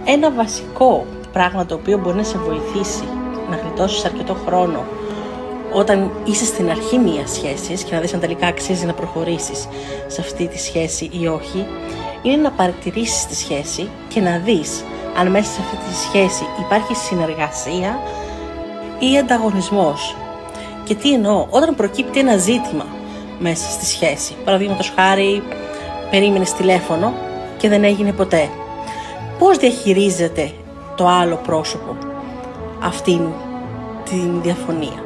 Ένα βασικό πράγμα το οποίο μπορεί να σε βοηθήσει να γλιτώσεις αρκετό χρόνο όταν είσαι στην αρχή μιας σχέσης και να δεις αν τελικά αξίζει να προχωρήσεις σε αυτή τη σχέση ή όχι, είναι να παρατηρήσεις τη σχέση και να δεις αν μέσα σε αυτή τη σχέση υπάρχει συνεργασία ή ανταγωνισμός. Και τι εννοώ? Όταν προκύπτει ένα ζήτημα μέσα στη σχέση, παραδείγματος χάρη, περίμενες τηλέφωνο και δεν έγινε ποτέ, πώς διαχειρίζεται το άλλο πρόσωπο αυτήν την διαφωνία?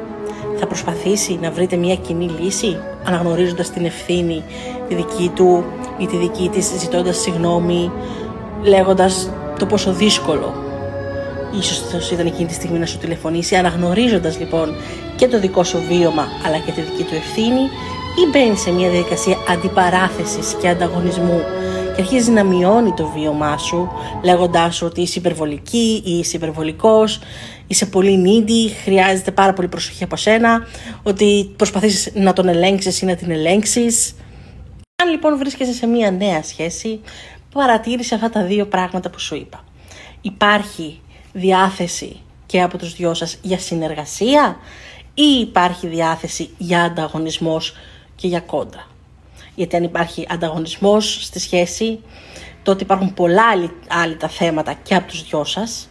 Θα προσπαθήσει να βρείτε μια κοινή λύση, αναγνωρίζοντας την ευθύνη τη δική του ή τη δική της, ζητώντας συγγνώμη, λέγοντας το πόσο δύσκολο ίσως ήταν εκείνη τη στιγμή να σου τηλεφωνήσει, αναγνωρίζοντας λοιπόν και το δικό σου βίωμα αλλά και τη δική του ευθύνη, ή μπαίνει σε μια διαδικασία αντιπαράθεσης και ανταγωνισμού και αρχίζει να μειώνει το βίωμά σου, λέγοντάς σου ότι είσαι υπερβολική ή είσαι υπερβολικός, είσαι πολύ needy, χρειάζεται πάρα πολύ προσοχή από σένα, ότι προσπαθείς να τον ελέγξεις ή να την ελέγξεις. Αν λοιπόν βρίσκεσαι σε μια νέα σχέση, παρατήρησε αυτά τα δύο πράγματα που σου είπα. Υπάρχει διάθεση και από τους δυο σας για συνεργασία ή υπάρχει διάθεση για ανταγωνισμός και για κόντρα? Γιατί αν υπάρχει ανταγωνισμός στη σχέση, τότε υπάρχουν πολλά άλλα τα θέματα και από τους δυο σας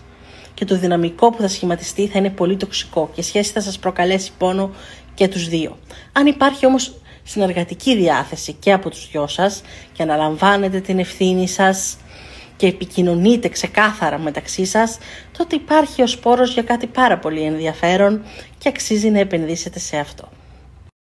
και το δυναμικό που θα σχηματιστεί θα είναι πολύ τοξικό και η σχέση θα σας προκαλέσει πόνο και τους δύο. Αν υπάρχει όμως συνεργατική διάθεση και από τους δυο σας και αναλαμβάνετε την ευθύνη σας και επικοινωνείτε ξεκάθαρα μεταξύ σας, τότε υπάρχει ο σπόρος για κάτι πάρα πολύ ενδιαφέρον και αξίζει να επενδύσετε σε αυτό.